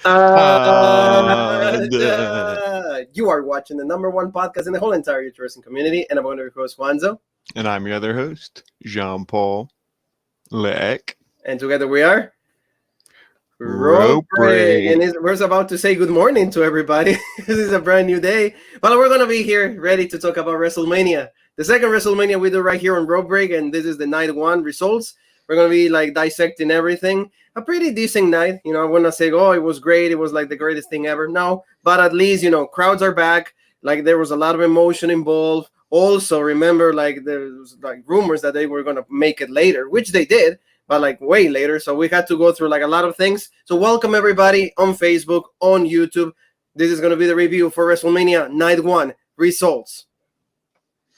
You are watching the number one podcast in the whole entire youth wrestling community, and I'm one of your hosts, Juanzo. And I'm your other host, Jean-Paul Leck. And together we are Rope Break. And we're about to say good morning to everybody. This is a brand new day. But we're going to be here ready to talk about WrestleMania. The second WrestleMania we do right here on Rope Break, and this is the night one results. We're going to be like dissecting everything. A pretty decent night. I want to say, oh, it was great. It was like the greatest thing ever. No, but at least, crowds are back. Like there was a lot of emotion involved. Also, remember, like there was like rumors that they were going to make it later, which they did, but like way later. So we had to go through like a lot of things. So welcome everybody on Facebook, on YouTube. This is going to be the review for WrestleMania Night 1 results.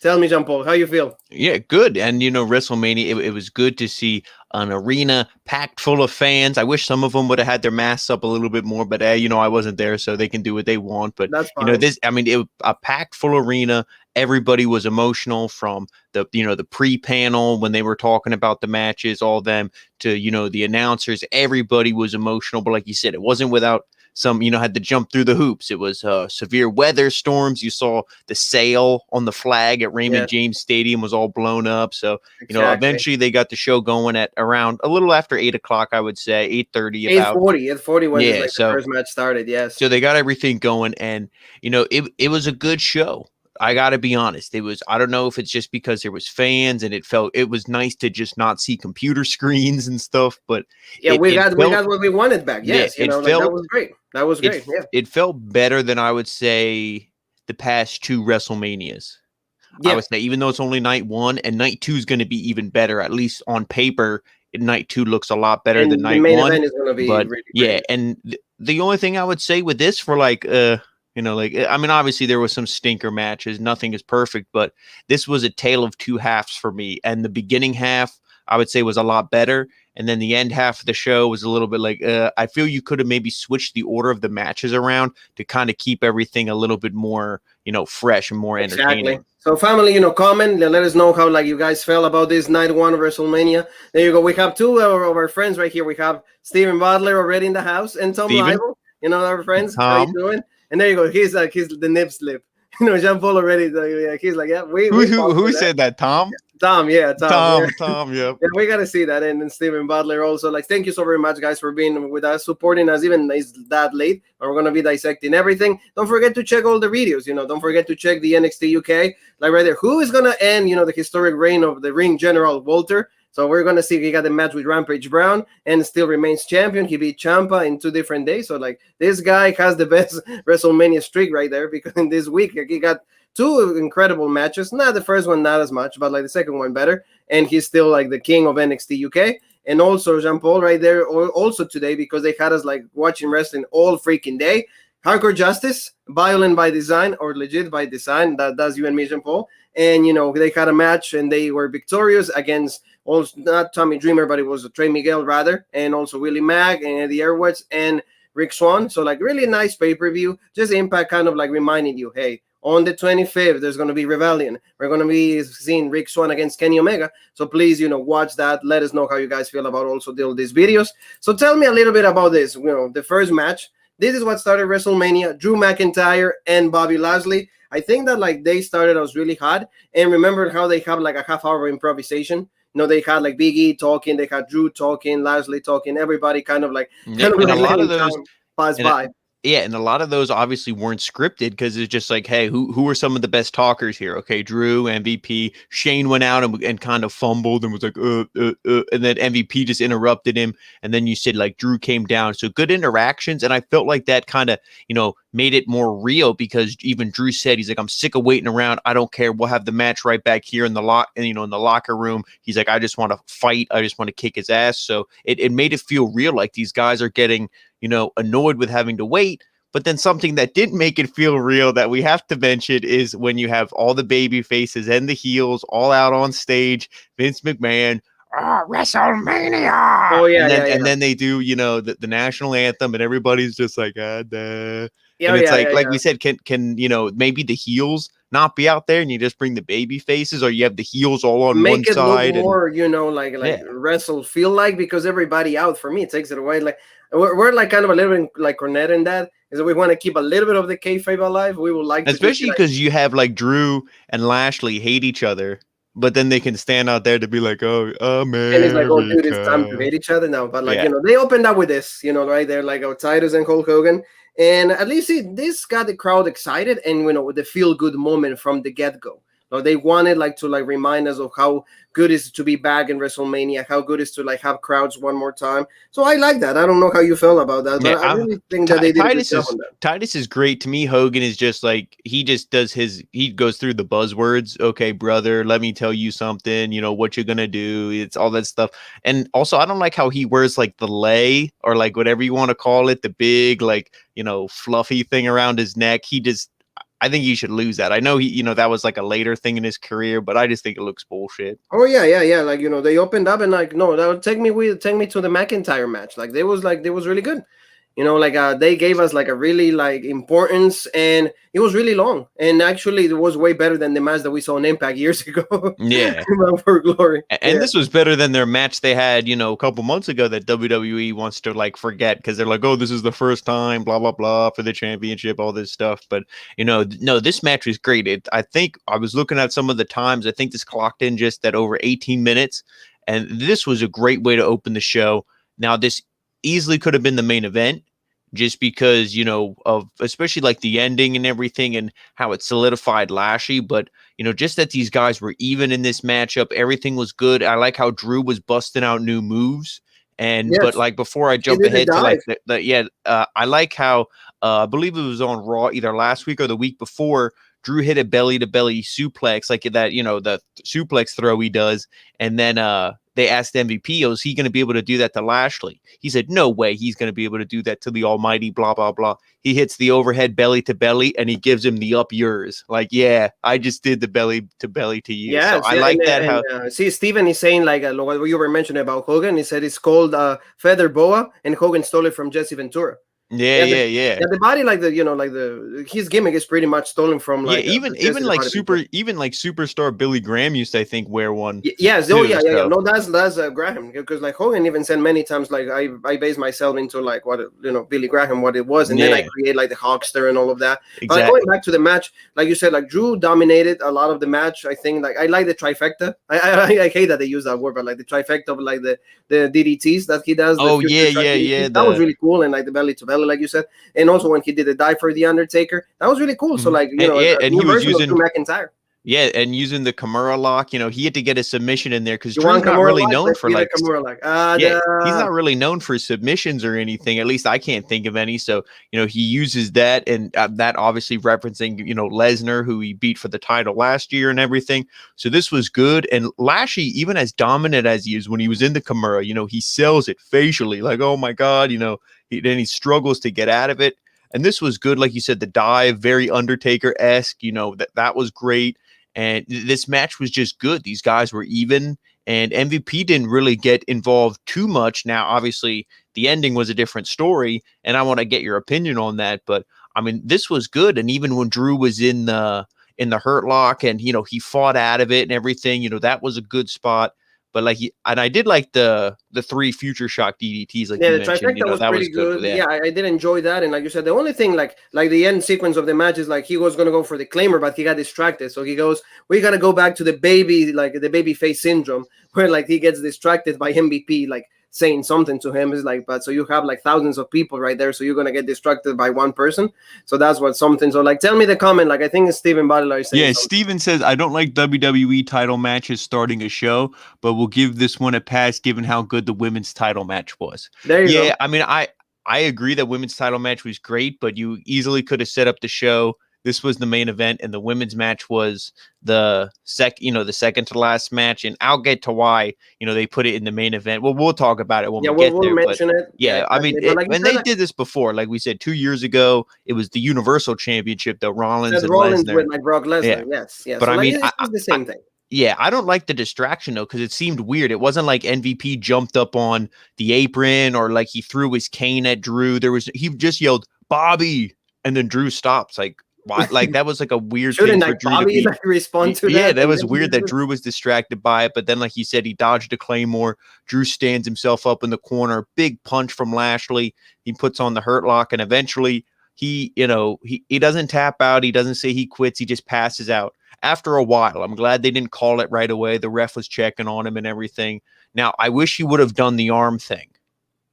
Tell me, Jean-Paul, how you feel? Yeah, good. And, WrestleMania, it was good to see an arena packed full of fans. I wish some of them would have had their masks up a little bit more, but, I wasn't there, so they can do what they want. But, that's fine. A packed full arena. Everybody was emotional from the pre-panel when they were talking about the matches, all them to, the announcers. Everybody was emotional. But like you said, it wasn't without some, had to jump through the hoops. It was severe weather storms. You saw the sail on the flag at Raymond James Stadium was all blown up. So, eventually they got the show going at around a little after 8 o'clock, I would say, 8:30. 8:40 when the first match started, yes. So they got everything going, and, it was a good show. I got to be honest. It was, I don't know if it's just because there was fans and it was nice to just not see computer screens and stuff, but we got what we wanted back. Yes. That was great. That was great. It felt better than I would say the past two WrestleManias. Yeah. I would say, even though it's only night one, and night two is going to be even better, at least on paper, night two looks a lot better than night one. Event is going to be really great. And the only thing I would say with this for obviously there was some stinker matches. Nothing is perfect, but this was a tale of two halves for me. And the beginning half, I would say, was a lot better. And then the end half of the show was a little bit like, I feel you could have maybe switched the order of the matches around to kind of keep everything a little bit more, fresh and more entertaining. Exactly. So family, comment, let us know how you guys felt about this night one of WrestleMania. There you go. We have two of our friends right here. We have Steven Butler already in the house and Tom Live, our friends. Tom. How you doing? And there you go. He's the nip slip. Jean-Paul already. He's like, yeah. Who said that? Tom. Tom. Yeah. Yeah, we gotta see that. And then Steven Butler also. Thank you so very much, guys, for being with us, supporting us, even it's that late. We're gonna be dissecting everything. Don't forget to check all the videos. Don't forget to check the NXT UK, right there. Who is gonna end? The historic reign of the Ring General Walter. So we're going to see he got the match with Rampage Brown and still remains champion. He beat Ciampa in 2 different days. So this guy has the best WrestleMania streak right there, because in this week he got 2 incredible matches. Not the first one, not as much, but the second one better. And he's still the king of NXT UK. And also Jean-Paul right there also today, because they had us watching wrestling all freaking day. Hardcore Justice, Violent by Design or Legit by Design. That's you and me, Jean-Paul. And, they had a match and they were victorious against also not Tommy Dreamer, but it was Trey Miguel rather. And also Willie Mack and Eddie Edwards and Rick Swann. So really nice pay-per-view. Just Impact kind of reminding you, hey, on the 25th, there's going to be Rebellion. We're going to be seeing Rick Swann against Kenny Omega. So please, watch that. Let us know how you guys feel about also these videos. So tell me a little bit about this. The first match. This is what started WrestleMania. Drew McIntyre and Bobby Lashley. I think that they started out really hot. And remember how they have a half hour improvisation. They had Big E talking, they had Drew talking, Lashley talking, everybody kind of a lot of those pass by. Yeah, and a lot of those obviously weren't scripted, because it's just hey, who are some of the best talkers here? Okay, Drew, MVP. Shane went out and kind of fumbled and was and then MVP just interrupted him, and then you said Drew came down. So good interactions, and I felt like that kind of made it more real, because even Drew said he's I'm sick of waiting around. I don't care. We'll have the match right back here in the in the locker room. He's I just want to fight. I just want to kick his ass. So it made it feel real, these guys are getting annoyed with having to wait. But then something that didn't make it feel real that we have to mention is when you have all the baby faces and the heels all out on stage. Vince McMahon, WrestleMania. Oh yeah, and then they do the national anthem, and everybody's just Yeah, and it's we said, can maybe the heels not be out there and you just bring the baby faces, or you have the heels all on one Make it side look more, you know, like yeah. wrestle feel like, because everybody out for me it takes it away. Like we're like kind of a little bit like Cornette in that, is that we want to keep a little bit of the kayfabe alive. We would like Especially to because you have like Drew and Lashley hate each other, but then they can stand out there to be like, oh, and it's like, oh, dude, it's time to America. hate each other now. But like, Yeah. you know, they opened up with this, you know, right? They're like, oh, Titus and Hulk Hogan. And at least this got the crowd excited, and you know, with the feel good moment from the get go. So they wanted like to like remind us of how good it is to be back in WrestleMania, how good it is to like have crowds one more time. So I like that. I don't know how you feel about that, but Yeah, I really think that they did a good job on that. Titus is great to me. Hogan is just like he just does he goes through the buzzwords. Okay, brother, let me tell you something. You know what you're gonna do. It's all that stuff. And also, I don't like how he wears like the lei, or like whatever you want to call it, the big like fluffy thing around his neck. I think he should lose that. I know that was like a later thing in his career, but I just think it looks bullshit. Oh yeah. Like, you know, they opened up and like, no, that would take me to the McIntyre match. Like they was really good. You know, like they gave us like a really like importance, and it was really long. And actually, it was way better than the match that we saw in Impact years ago. Yeah, for glory. and this was better than their match they had, a couple months ago that WWE wants to like forget because they're like, oh, this is the first time, blah blah blah, for the championship, all this stuff. But no, this match was great. I think I was looking at some of the times. I think this clocked in just at over 18 minutes, and this was a great way to open the show. Now this easily could have been the main event, just because, of especially like the ending and everything and how it solidified Lashley. But, just that these guys were even in this matchup, everything was good. I like how Drew was busting out new moves. And, Yes. but like before I jump ahead to like I like how, I believe it was on Raw either last week or the week before, Drew hit a belly to belly suplex, like that, the suplex throw he does. And then, they asked MVP, is he going to be able to do that to Lashley? He said, no way he's going to be able to do that to the almighty blah, blah, blah. He hits the overhead belly to belly, and he gives him the up yours. Like, yeah, I just did the belly to you. Yeah, so I like that. See, Steven is saying like what you were mentioning about Hogan. He said it's called Feather Boa, and Hogan stole it from Jesse Ventura. Yeah. The body, like his gimmick is pretty much stolen from like even like superstar Billy Graham used to, I think, wear one. Yes, too, yeah. No, that's Graham, because like Hogan even said many times like I base myself into like what Billy Graham what it was, and then I create like the Hawkster and all of that. Exactly. But going back to the match, like you said, like Drew dominated a lot of the match. I think like I like the trifecta. I hate that they use that word, but like the trifecta of like the DDTs that he does. Oh yeah. That was really cool, and like the belly to belly, like you said, and also when he did the dive for the Undertaker, that was really cool. So like and he was using McIntyre. Yeah, and using the Kimura lock, he had to get a submission in there because Drew's not really known for like he's not really known for submissions or anything. At least I can't think of any. So he uses that, and that obviously referencing Lesnar, who he beat for the title last year and everything. So this was good. And Lashley, even as dominant as he is, when he was in the Kimura, he sells it facially, like, oh my god, then he struggles to get out of it. And this was good, like you said, the dive, very Undertaker-esque. That was great. And this match was just good. These guys were even, and MVP didn't really get involved too much. Now, obviously, the ending was a different story, and I want to get your opinion on that. But I mean, this was good. And even when Drew was in the Hurt Lock, and he fought out of it and everything, that was a good spot. But like, and I did like the 3 Future Shock DDTs, like you mentioned. That was good. Yeah, I did enjoy that. And like you said, the only thing like the end sequence of the match is like he was gonna go for the claimer, but he got distracted. So he goes, "We gotta go back to the baby face syndrome," where like he gets distracted by MVP, like saying something to him. Is like, but so you have like thousands of people right there, so you're gonna get distracted by one person. So that's what something. So like, tell me the comment. Like, I think it's Stephen Butler saying. Yeah, Steven says, I don't like WWE title matches starting a show, but we'll give this one a pass given how good the women's title match was. There you go. I mean, I agree that women's title match was great, but you easily could have set up the show. This was the main event, and the women's match was the second to last match. And I'll get to why, they put it in the main event. Well, we'll talk about it when we get there. Mention it. Yeah, I mean, and they did this before. Like we said, 2 years ago, it was the Universal Championship, the Rollins and Lesnar. With like Brock Lesnar. Yeah. Yes. But so I mean, it's the same thing. Yeah, I don't like the distraction though, because it seemed weird. It wasn't like MVP jumped up on the apron or like he threw his cane at Drew. He just yelled Bobby, and then Drew stops. Like, why, like that was like a weird Shouldn't thing for like Drew to Bobby be. like respond to Yeah, that? that And was then weird that Drew was distracted by it. But then, like you said, he dodged a Claymore. Drew stands himself up in the corner. Big punch from Lashley. He puts on the Hurt Lock, and eventually he doesn't tap out. He doesn't say he quits. He just passes out after a while. I'm glad they didn't call it right away. The ref was checking on him and everything. Now, I wish he would have done the arm thing.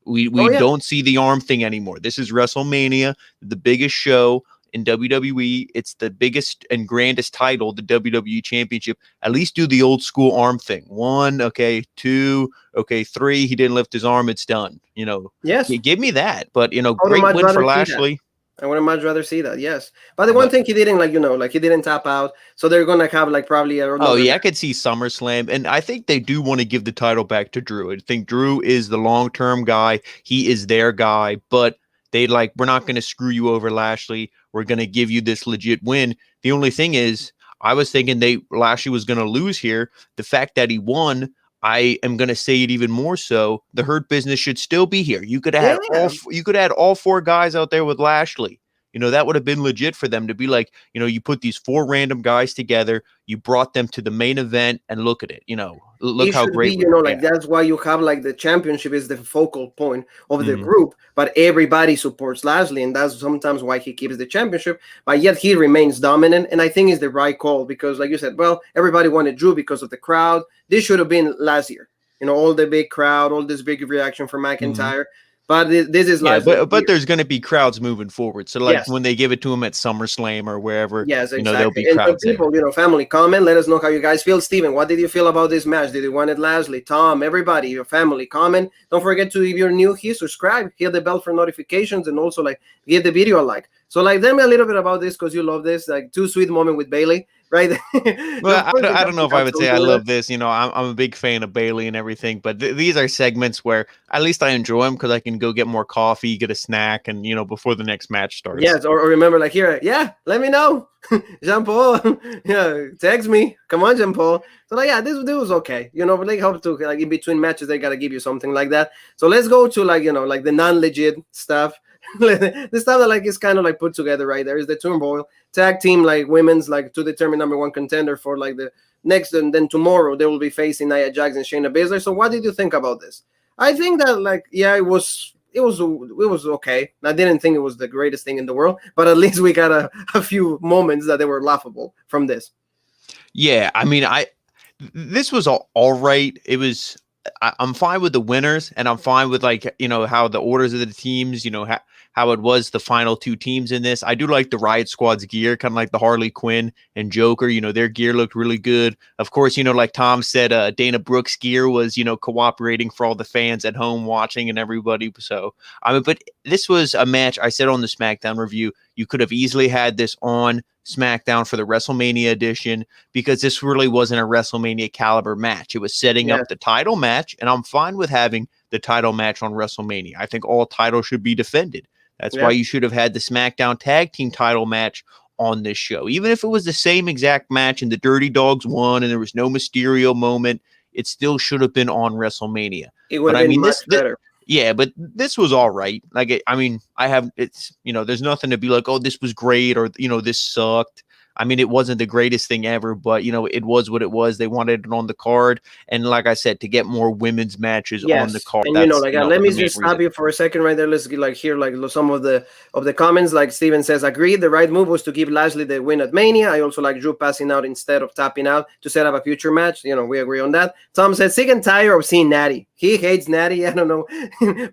We Oh, yeah. don't see the arm thing anymore. This is WrestleMania, the biggest show in WWE. It's the biggest and grandest title, the WWE Championship. At least do the old school arm thing. 1, okay, 2, okay, 3. He didn't lift his arm. It's done. Yes. Give me that. But I would great much win for rather see that. Lashley. I would much rather see that, yes. But the one thing he didn't, like, like he didn't tap out. So they're going to have, like, probably Oh, yeah, I could see SummerSlam. And I think they do want to give the title back to Drew. I think Drew is the long-term guy. He is their guy. But we're not going to screw you over, Lashley. We're going to give you this legit win. The only thing is, I was thinking Lashley was going to lose here. The fact that he won, I am going to say it even more so. The Hurt Business should still be here. You could add all 4 guys out there with Lashley. That would have been legit for them to be like, you put these 4 random guys together, you brought them to the main event, and look at it. Look how great. That's why you have like the championship is the focal point of the group, but everybody supports Lashley, and that's sometimes why he keeps the championship. But yet he remains dominant, and I think it's the right call because, like you said, well, everybody wanted Drew because of the crowd. This should have been last year. All the big crowd, all this big reaction from McIntyre. But this is but there's going to be crowds moving forward. So when they give it to him at SummerSlam or wherever, exactly. There'll be crowds. And people, family, comment. Let us know how you guys feel. Steven, what did you feel about this match? Did you want it, Lashley, Tom, everybody, your family? Comment. Don't forget to, if you're new here, subscribe, hit the bell for notifications, and also give the video a like. So tell me a little bit about this because you love this. Too sweet moment with Bailey. Right. Well, I don't know if I would say I love this. I'm a big fan of Bailey and everything, but these are segments where at least I enjoy them because I can go get more coffee, get a snack, and before the next match starts. Yes, or remember here, let me know, Jean Paul. Text me. Come on, Jean Paul. So this was okay. But they hope to in between matches they gotta give you something like that. So let's go to the non-legit stuff. The stuff that is kind of put together right there is the TURMOIL tag team women's to determine number 1 contender for the next, and then tomorrow they will be facing Nia Jax and Shayna Baszler. So what did you think about this? I think that it was okay. I didn't think it was the greatest thing in the world, but at least we got a few moments that they were laughable from this. Yeah, I mean, this was all right. It was. I'm fine with the winners, and I'm fine with how the orders of the teams, how it was the final 2 teams in this. I do like the Riot Squad's gear, kind of like the Harley Quinn and Joker. Their gear looked really good. Of course, like Tom said, Dana Brooks' gear was, cooperating for all the fans at home watching and everybody. So, but this was a match I said on the SmackDown review. You could have easily had this on SmackDown for the WrestleMania edition because this really wasn't a WrestleMania caliber match. It was setting up the title match, and I'm fine with having the title match on WrestleMania. I think all titles should be defended. That's why you should have had the SmackDown tag team title match on this show. Even if it was the same exact match and the Dirty Dogs won and there was no Mysterio moment, it still should have been on WrestleMania. It would have been much better. Yeah, but this was all right. There's nothing to be like, oh, this was great or, this sucked. I mean, it wasn't the greatest thing ever, but, it was what it was. They wanted it on the card. And like I said, to get more women's matches on the card. And, let me just stop you for a second right there. Let's hear some of the comments. Like Steven says, agreed. The right move was to give Lashley the win at Mania. I also like Drew passing out instead of tapping out to set up a future match. We agree on that. Tom said, sick and tired of seeing Natty. He hates Natty. I don't know.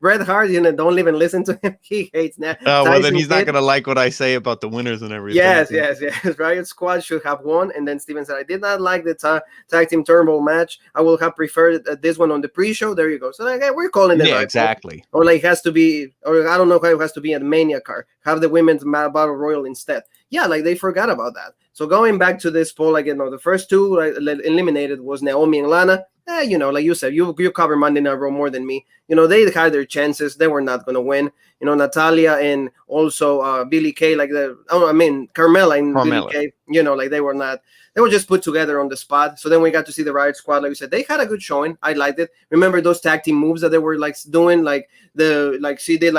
Bret Hart, don't even listen to him. He hates Natty. Oh, well, then he's not going to like what I say about the winners and everything. Yes. Riot Squad should have won. And then Steven said, I did not like the tag team TURMOIL match. I would have preferred this one on the pre-show. There you go. So we're calling it. Yeah, exactly. Or it has to be, or I don't know how it has to be a Mania card. Have the women's battle royal instead. Yeah, they forgot about that. So going back to this poll, the first 2 eliminated was Naomi and Lana. Like you said, you cover Monday Night Raw more than me. They had their chances. They were not going to win. Natalia and also Billie Kay, Carmella and Billie Kay, they were not. They were just put together on the spot. So then we got to see the Riot Squad. Like you said, they had a good showing. I liked it. Remember those tag team moves that they were doing, she did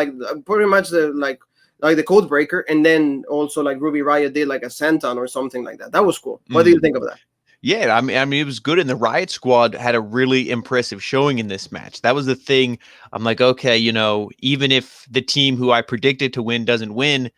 pretty much the like the code breaker, and then also like Ruby Riott did like a senton or something like that. That was cool. What do you think of that? Yeah, I mean, it was good, and the Riot Squad had a really impressive showing in this match. That was the thing. I'm like, okay, you know, even if the team who I predicted to win doesn't win,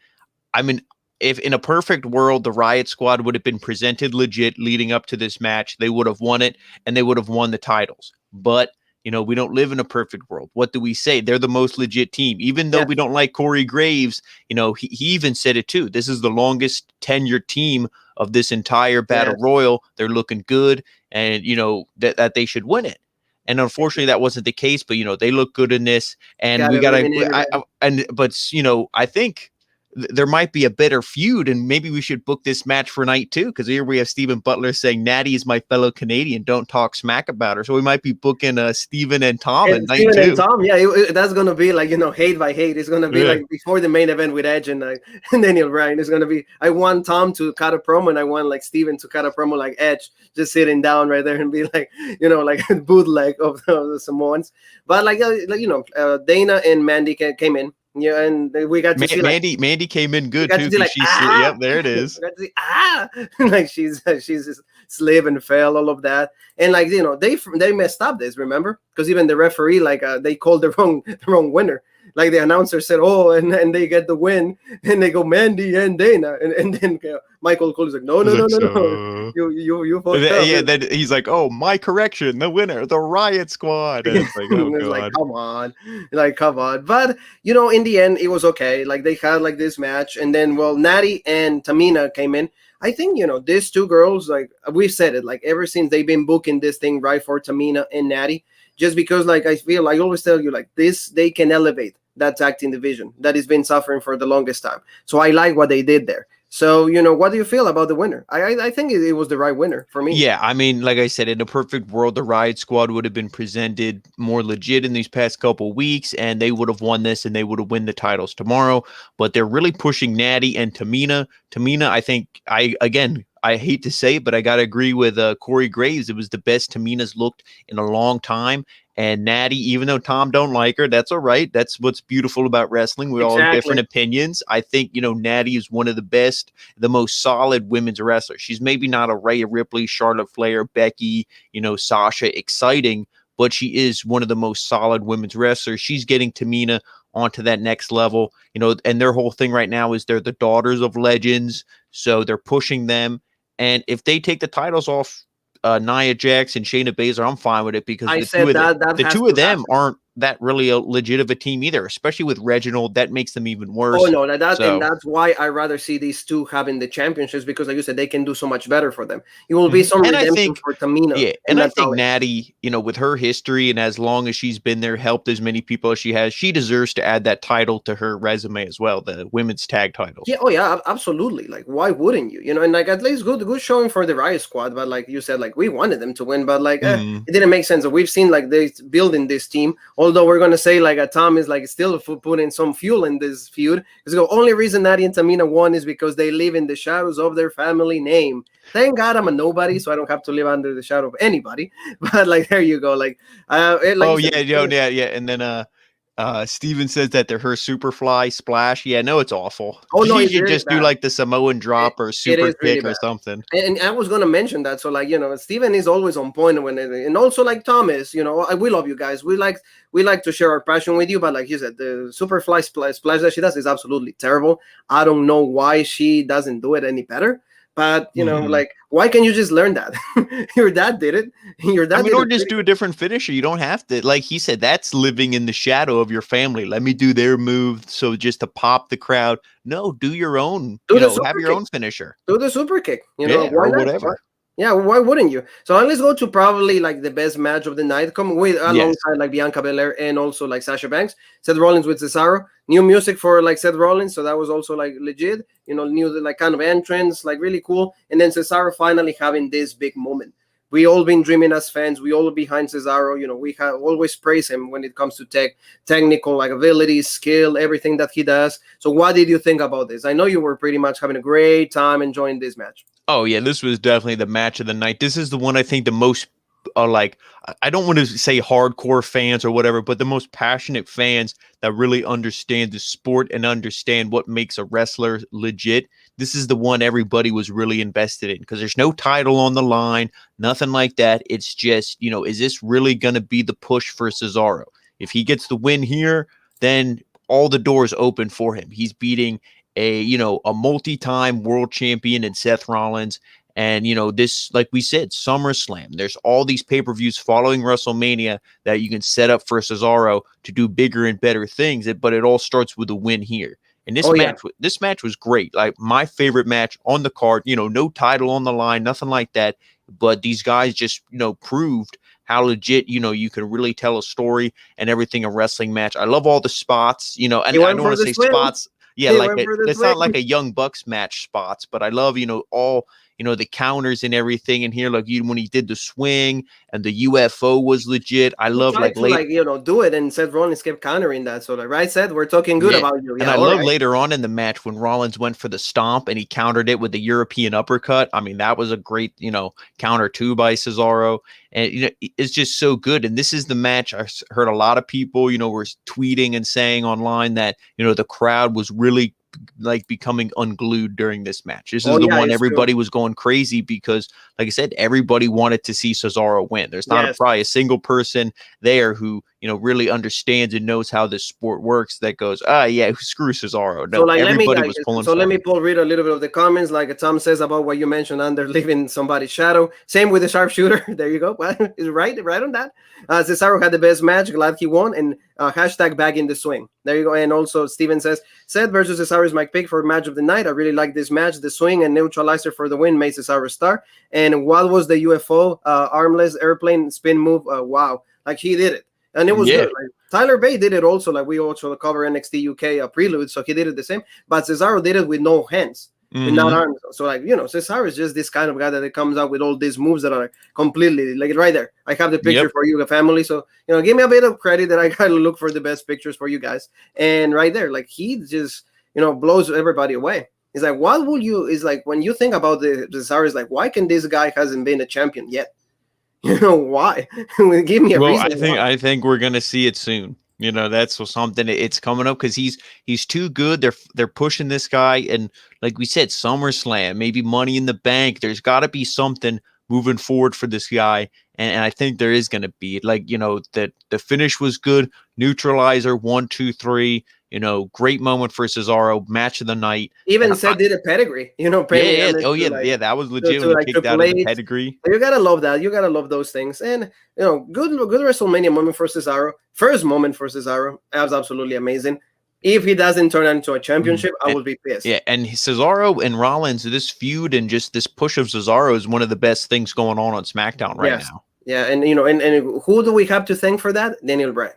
I mean, if in a perfect world, the Riot Squad would have been presented legit leading up to this match, they would have won it, and they would have won the titles. But you know, we don't live in a perfect world. What do we say? They're the most legit team. Even though we don't like Corey Graves, you know, he even said it too. This is the longest tenured team of this entire Battle Royal. They're looking good, and, you know, that they should win it. And unfortunately, that wasn't the case. But, you know, they look good in this. And we got to, but, you know, I think there might be a better feud, and maybe we should book this match for night 2, because here we have Stephen Butler saying Natty is my fellow Canadian, don't talk smack about her. So we might be booking Stephen and Tom at night 2. And Tom, that's gonna be like, you know, hate by hate. It's gonna be like before the main event with Edge and Daniel Bryan. It's gonna be, I want Tom to cut a promo, and I want like Stephen to cut a promo like Edge, just sitting down right there and be like, you know, like a bootleg of the Samoans. But like you know, Dana and Mandy came in. Yeah, and we got to see Mandy came in good too. See, like, yep, there it is. See, like she's slave and fell, all of that, and like, you know, they messed up this, remember? Because even the referee, like they called the wrong winner. Like the announcer said, oh, and they get the win, and they go Mandy and Dana, and then Michael Cole is like, no, you fucked up. Yeah, then he's like, oh, my correction, the winner, the Riot Squad. And it's like, oh, it's like, come on. But, you know, in the end, it was okay. Like they had like this match, and then, well, Natty and Tamina came in. I think, you know, these two girls, like we've said it, like ever since they've been booking this thing right for Tamina and Natty, just because, like, I feel, I always tell you, like, this, they can elevate that tag team division that has been suffering for the longest time. So I like what they did there. So, you know, what do you feel about the winner? I think it was the right winner for me. Yeah, I mean, like I said, in a perfect world, the Riot Squad would have been presented more legit in these past couple weeks, and they would have won this, and they would have won the titles tomorrow. But they're really pushing Natty and Tamina. Tamina, I think, I hate to say it, but I got to agree with Corey Graves. It was the best Tamina's looked in a long time. And Natty, even though Tom don't like her, that's all right. That's what's beautiful about wrestling. We all have different opinions. I think, you know, Natty is one of the best, the most solid women's wrestlers. She's maybe not a Rhea Ripley, Charlotte Flair, Becky, you know, Sasha, exciting, but she is one of the most solid women's wrestlers. She's getting Tamina onto that next level, you know, and their whole thing right now is they're the daughters of legends. So they're pushing them. And if they take the titles off Nia Jax and Shayna Baszler, I'm fine with it, because the two of them aren't that really a legit of a team either, especially with Reginald. That makes them even worse. Oh no, and that's why I rather see these two having the championships, because like you said, they can do so much better for them. It will be some redemption for Tamina. Yeah, and I think Natty, you know, with her history and as long as she's been there, helped as many people as she has, she deserves to add that title to her resume as well, the women's tag titles. Yeah, oh yeah, absolutely. Like, why wouldn't you? You know, and like at least good showing for the Riot Squad, but like you said, like we wanted them to win, but like it didn't make sense. So we've seen like they building this team. Although we're gonna say like Tom is like still putting some fuel in this feud, because the only reason Natty and Tamina won is because they live in the shadows of their family name. Thank God I'm a nobody, so I don't have to live under the shadow of anybody. But like, there you go. Like, and then Steven says that they're her Superfly Splash. Yeah, no, it's awful. Oh no, you should just do like the Samoan drop or super kick really or something. And I was gonna mention that. So like, you know, Steven is always on point and also like Thomas, you know, we love you guys. We like to share our passion with you, but like you said, the Superfly splash that she does is absolutely terrible. I don't know why she doesn't do it any better. But, you know, like, why can't you just learn that? Your dad did it. Or just do a different finisher. You don't have to. Like he said, that's living in the shadow of your family. Let me do their move. So just to pop the crowd. No, do your own. Have your own finisher. Do the super kick. You know, or whatever. Yeah, why wouldn't you? So let's go to probably like the best match of the night. Come with alongside like Bianca Belair and also like Sasha Banks. Seth Rollins with Cesaro. New music for like Seth Rollins, so that was also like legit. You know, new like kind of entrance, like really cool. And then Cesaro finally having this big moment. We all been dreaming as fans. We all behind Cesaro. You know, we have always praise him when it comes to technical like abilities, skill, everything that he does. So what did you think about this? I know you were pretty much having a great time enjoying this match. Oh, yeah, this was definitely the match of the night. This is the one I think the most like, I don't want to say hardcore fans or whatever, but the most passionate fans that really understand the sport and understand what makes a wrestler legit. This is the one everybody was really invested in, because there's no title on the line, nothing like that. It's just, is this really going to be the push for Cesaro? If he gets the win here, then all the doors open for him. He's beating a multi-time world champion in Seth Rollins. And, this, like we said, SummerSlam, there's all these pay-per-views following WrestleMania that you can set up for Cesaro to do bigger and better things. But it all starts with a win here. And this match was great. Like, my favorite match on the card, no title on the line, nothing like that. But these guys just, proved how legit, you can really tell a story and everything a wrestling match. I love all the spots, and I don't want to say spots. Yeah, it's not like a Young Bucks match spots, but I love, all, the counters and everything in here. Like, when he did the swing and the UFO was legit. I love do it, and Seth Rollins kept countering that. So right, Seth, we're talking good about you. And I love later on in the match when Rollins went for the stomp and he countered it with the European uppercut. I mean, that was a great, counter too by Cesaro. And, it's just so good. And this is the match. I heard a lot of people, were tweeting and saying online that, the crowd was really like becoming unglued during this match. This is the one everybody was going crazy because, like I said, everybody wanted to see Cesaro win. There's not probably a single person there who, really understands and knows how this sport works that goes, screw Cesaro. No, everybody was pulling. So let me read a little bit of the comments. Like Tom says about what you mentioned under living somebody's shadow. Same with the sharpshooter. There you go. Is right on that. Cesaro had the best match. Glad he won. And hashtag back in the swing. There you go. And also Steven says, Seth versus Cesaro is my pick for match of the night. I really like this match. The swing and neutralizer for the win made Cesaro star. And what was the UFO armless airplane spin move? Wow. Like, he did it. And it was good. Like, Tyler Bate did it also. Like, we also cover NXT UK prelude, so he did it the same. But Cesaro did it with no hands, with not arms. So, like, Cesaro is just this kind of guy that comes out with all these moves that are completely, like, right there. I have the picture for you, the family. So, give me a bit of credit that I gotta look for the best pictures for you guys. And right there, like, he just, blows everybody away. It's like, what will you? Is like, when you think about the Cesaro, is like, why can this guy hasn't been a champion yet? Why? Give me a reason. I think we're gonna see it soon. That's something. It's coming up because he's too good. They're pushing this guy, and like we said, SummerSlam, maybe Money in the Bank. There's got to be something moving forward for this guy, and I think there is gonna be. Like, that the finish was good. Neutralizer 1, 2, 3. Great moment for Cesaro. Match of the night. Even Seth did a pedigree. That was legit when he kicked out of the pedigree. You gotta love that. You gotta love those things. And good WrestleMania moment for Cesaro. First moment for Cesaro. That was absolutely amazing. If he doesn't turn into a championship, I will be pissed. Yeah, and Cesaro and Rollins, this feud and just this push of Cesaro is one of the best things going on SmackDown right now. Yeah, and and who do we have to thank for that? Daniel Bryan.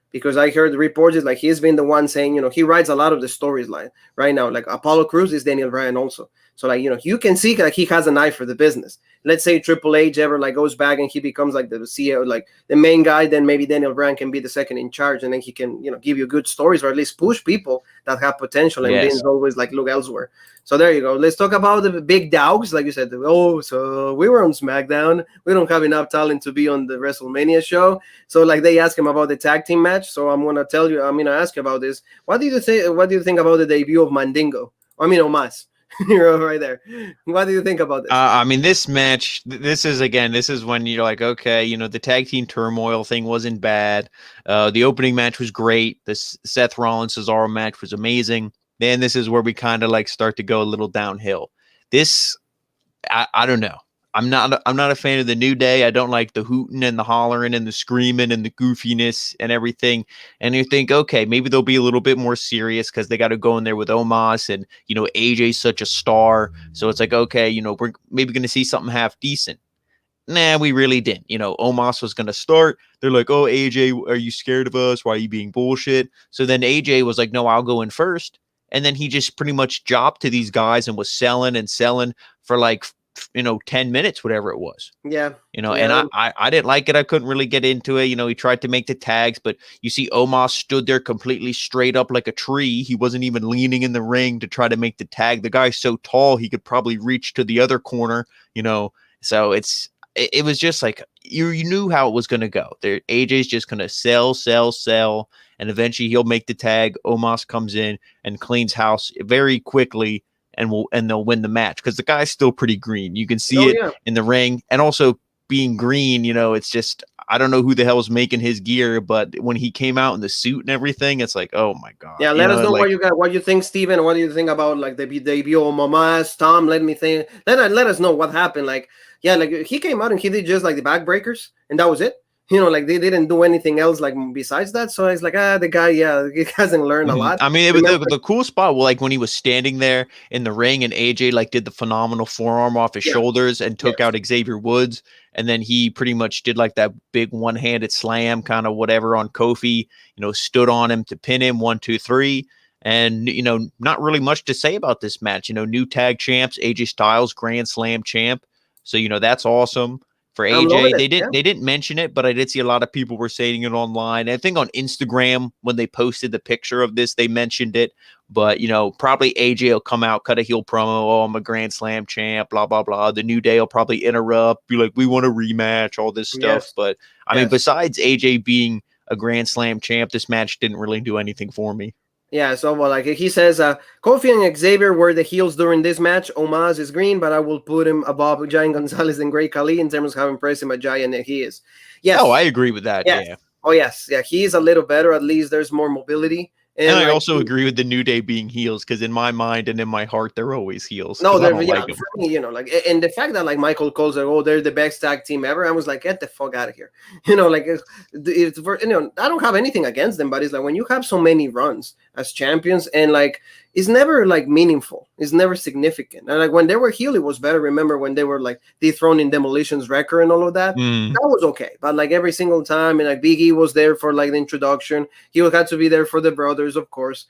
Because I heard reports like he's been the one saying, he writes a lot of the stories right now. Like Apollo Crews is Daniel Bryan also. So like, you can see like he has an eye for the business. Let's say Triple H ever like goes back and he becomes like the CEO, like the main guy, then maybe Daniel Bryan can be the second in charge, and then he can, give you good stories or at least push people that have potential, and Vince always like look elsewhere. So there you go. Let's talk about the big dogs. Like you said, so we were on SmackDown. We don't have enough talent to be on the WrestleMania show. So like they asked him about the tag team match. So I'm gonna ask you about this. What do you think about the debut of Mandingo? Omas. You're right there. What do you think about this? This match, this is when you're like, okay, the tag team turmoil thing wasn't bad. The opening match was great. The Seth Rollins Cesaro match was amazing. Then this is where we kind of like start to go a little downhill. This, I don't know. I'm not a fan of the New Day. I don't like the hooting and the hollering and the screaming and the goofiness and everything. And you think, okay, maybe they'll be a little bit more serious because they got to go in there with Omos, and AJ's such a star. So it's like, okay, we're maybe going to see something half decent. Nah, we really didn't. Omos was going to start. They're like, oh, AJ, are you scared of us? Why are you being bullshit? So then AJ was like, no, I'll go in first. And then he just pretty much jobbed to these guys and was selling for like 10 minutes, whatever it was. And I didn't like it. I couldn't really get into it. He tried to make the tags, but you see Omos stood there completely straight up like a tree. He wasn't even leaning in the ring to try to make the tag. The guy's so tall he could probably reach to the other corner, so it was just like you knew how it was going to go. There, AJ's just going to sell, and eventually he'll make the tag. Omos comes in and cleans house very quickly, and they'll win the match because the guy's still pretty green. You can see it in the ring, and also being green, it's just I don't know who the hell is making his gear, but when he came out in the suit and everything, it's like, oh my god. Yeah, let us know what you think, Steven. What do you think about like the debut of Momas? Tom, let us know what happened. Like, yeah, like he came out and he did just like the backbreakers, and that was it. Like they didn't do anything else like besides that. So it's like, the guy, he hasn't learned a lot. I mean, it was the cool spot. Well, like when he was standing there in the ring and AJ like did the phenomenal forearm off his shoulders and took out Xavier Woods. And then he pretty much did like that big one-handed slam kind of whatever on Kofi, stood on him to pin him 1, 2, 3. And, not really much to say about this match. New tag champs, AJ Styles, Grand Slam champ. So, that's awesome. For AJ, they didn't mention it, but I did see a lot of people were saying it online. I think on Instagram when they posted the picture of this, they mentioned it. But probably AJ will come out, cut a heel promo. Oh, I'm a Grand Slam champ, blah blah blah. The New Day will probably interrupt, be like, "We want a rematch," all this stuff. Yes. But I mean, besides AJ being a Grand Slam champ, this match didn't really do anything for me. Yeah, so like he says, Kofi and Xavier were the heels during this match. Omos is green, but I will put him above Giant Gonzalez and Great Khali in terms of how impressive a giant he is. Yes. Oh, I agree with that. Yes. Yeah. Oh, yes. Yeah, he's a little better. At least there's more mobility. And I also agree with the New Day being heels because in my mind and in my heart, they're always heels. No, they're for me, and the fact that like Michael Cole's like, they're the best tag team ever. I was like, get the fuck out of here. Like it's for, I don't have anything against them, but it's like when you have so many runs as champions and like it's never like meaningful. It's never significant. And like when they were heel, it was better. Remember when they were like dethroning Demolition's record and all of that? That was okay. But like every single time, and like Big E was there for like the introduction. He had to be there for the brothers, of course.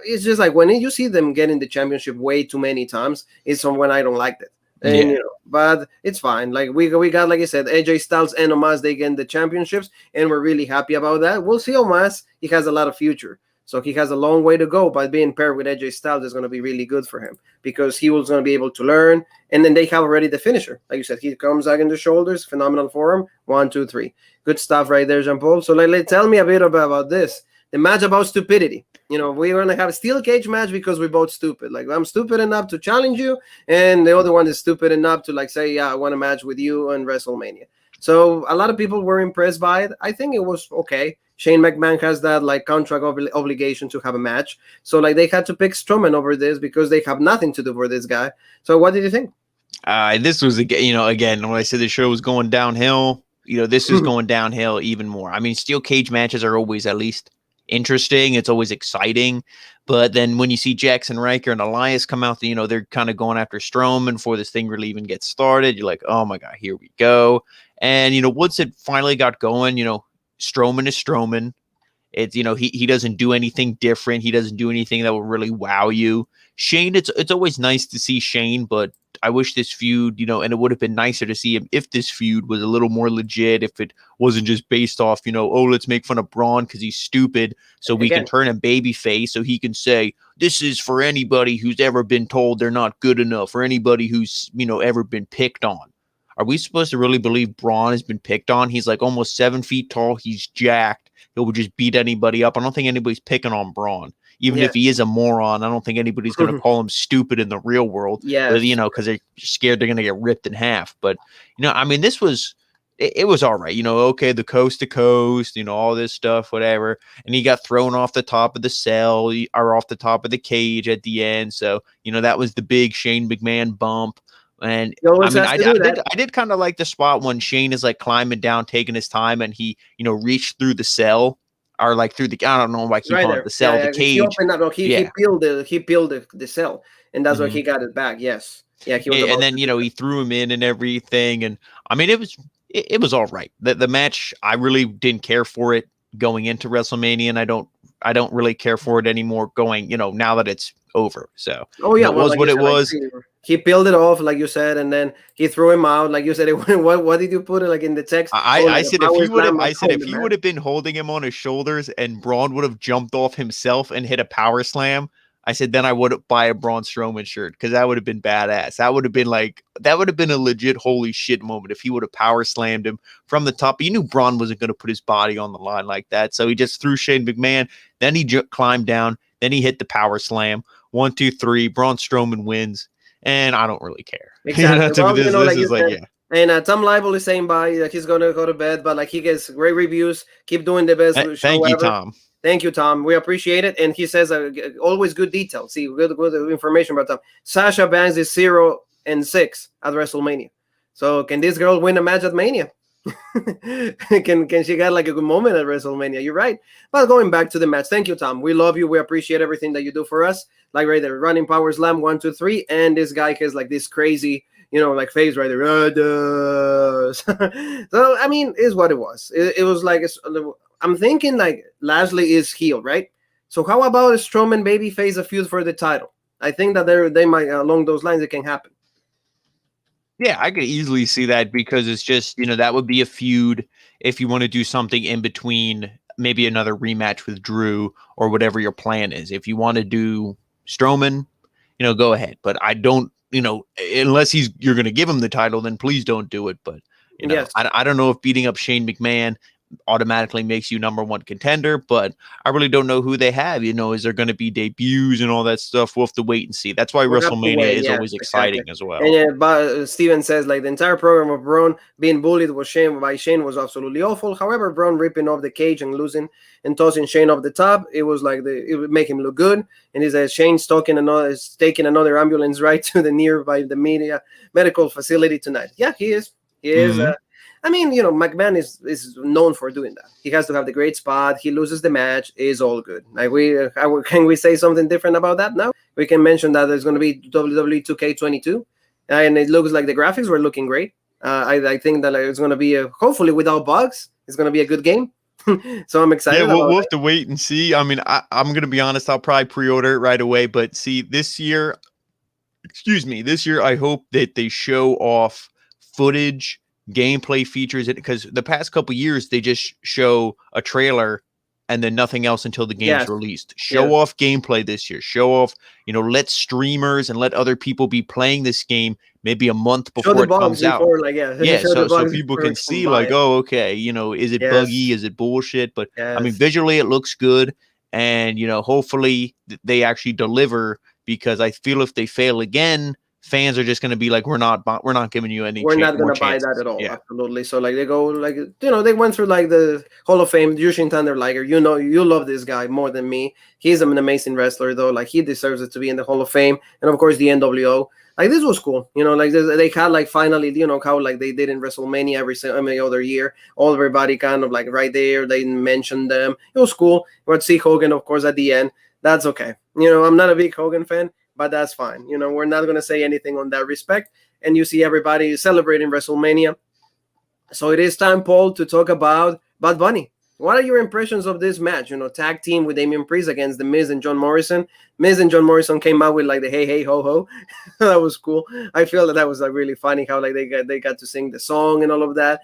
It's just like when you see them getting the championship way too many times, it's when I don't like that. And but it's fine. Like we got, like I said, AJ Styles and Omos, they get the championships, and we're really happy about that. We'll see Omos. He has a lot of future. So he has a long way to go, but being paired with AJ Styles is going to be really good for him because he was going to be able to learn. And then they have already the finisher. Like you said, he comes back in the shoulders, phenomenal for him. 1, 2, 3. Good stuff right there, Jean-Paul. So tell me a bit about this. The match about stupidity. We're going to have a steel cage match because we're both stupid. Like, I'm stupid enough to challenge you, and the other one is stupid enough to, like, say, I want a match with you on WrestleMania. So a lot of people were impressed by it. I think it was okay. Shane McMahon has that, like, contract obligation to have a match. So, like, they had to pick Strowman over this because they have nothing to do for this guy. So what did you think? This was, again, when I said the show was going downhill, this is going downhill even more. I mean, steel cage matches are always at least interesting. It's always exciting. But then when you see Jackson Riker and Elias come out, they're kind of going after Strowman before this thing really even gets started. You're like, oh my God, here we go. And, once it finally got going, Strowman is Strowman. It's, he doesn't do anything different. He doesn't do anything that will really wow you. Shane, it's always nice to see Shane, but I wish this feud, and it would have been nicer to see him if this feud was a little more legit, if it wasn't just based off, let's make fun of Braun because he's stupid so we can turn him babyface so he can say, this is for anybody who's ever been told they're not good enough, for anybody who's, ever been picked on. Are we supposed to really believe Braun has been picked on? He's like almost 7 feet tall. He's jacked. He'll just beat anybody up. I don't think anybody's picking on Braun. Even if he is a moron, I don't think anybody's going to call him stupid in the real world. Yeah, because they're scared they're going to get ripped in half. But I mean, this was it was all right. Okay, the coast to coast, all this stuff, whatever. And he got thrown off the top of the cell or off the top of the cage at the end. So that was the big Shane McMahon bump. And I did kind of like the spot when Shane is like climbing down, taking his time, and he reached through the cell. Or like through the, I don't know why he called it the cell, the cage. He peeled the cell, and that's why he got it back. Yes, and then he threw him in and everything, and I mean it was all right. The match, I really didn't care for it going into WrestleMania, and I don't really care for it anymore going now that it's over. So it was what it was. He peeled it off, like you said, and then he threw him out, like you said. What did you put it like in the text? I said if he would have been holding him on his shoulders and Braun would have jumped off himself and hit a power slam, I said, then I would buy a Braun Strowman shirt because that would have been badass. That would have been a legit holy shit moment if he would have power slammed him from the top. You knew Braun wasn't going to put his body on the line like that. So he just threw Shane McMahon. Then he climbed down. Then he hit the power slam. 1, 2, 3. Braun Strowman wins. And I don't really care. Exactly. Well, this like is like, said, and Tom Leibel is saying bye. Like he's gonna go to bed, but like he gets great reviews. Keep doing the best show thank you, ever. Tom. Thank you, Tom. We appreciate it. And he says always good detail. See, good information about Tom. Sasha Banks is 0-6 at WrestleMania. So can this girl win a match at Mania? Can she get like a good moment at WrestleMania? You're right. But going back to the match, thank you, Tom. We love you. We appreciate everything that you do for us. Like right there, running power slam 1, 2, 3, and this guy has like this crazy, like face right there. So I mean, is what it was. It was like I'm thinking like Lashley is heel, right? So how about a Strowman babyface a feud for the title? I think that they might along those lines it can happen. Yeah, I could easily see that because it's just, that would be a feud if you want to do something in between, maybe another rematch with Drew or whatever your plan is. If you want to do Strowman, go ahead. But I don't, unless you're going to give him the title, then please don't do it. But, yes. I don't know if beating up Shane McMahon automatically makes you #1 contender, but I really don't know who they have. Is there going to be debuts and all that stuff? We'll have to wait and see. That's why WrestleMania is always exciting as well. And but Steven says like the entire program of Braun being bullied by Shane was absolutely awful. However, Braun ripping off the cage and losing and tossing Shane off the top, it was like it would make him look good. And he says Shane's taking another ambulance ride to the nearby medical facility tonight. Yeah, he is. He is. I mean, McMahon is known for doing that. He has to have the great spot. He loses the match. Is all good. Like can we say something different about that now? We can mention that there's going to be WWE 2K22, and it looks like the graphics were looking great. I think that it's going to be hopefully without bugs. It's going to be a good game. So I'm excited. Yeah, we'll have to wait and see. I mean, I'm going to be honest. I'll probably pre-order it right away. But see, this year, I hope that they show off footage, gameplay features, because the past couple years they just show a trailer and then nothing else until the game's released. Show off gameplay this year. Show off, let streamers and let other people be playing this game maybe a month before it comes out. So people can see like, oh, okay, is it buggy? Is it bullshit? But I mean, visually it looks good, and hopefully they actually deliver, because I feel if they fail again, fans are just going to be like, we're not giving you any. We're not going to buy that at all. Yeah. Absolutely. So like they go like, they went through like the Hall of Fame. Jushin Thunder Liger, you love this guy more than me. He's an amazing wrestler though. Like he deserves it to be in the Hall of Fame. And of course the NWO. Like this was cool. Like they had like finally, how like they did in WrestleMania every other year. Everybody kind of like right there. They mentioned them. It was cool. We'd see Hogan, of course, at the end. That's okay. I'm not a big Hogan fan, but that's fine. We're not going to say anything on that respect. And you see everybody celebrating WrestleMania. So it is time, Paul, to talk about Bad Bunny. What are your impressions of this match? Tag team with Damian Priest against The Miz and John Morrison. Miz and John Morrison came out with like the hey, hey, ho, ho. That was cool. I feel that was like really funny how like they got to sing the song and all of that.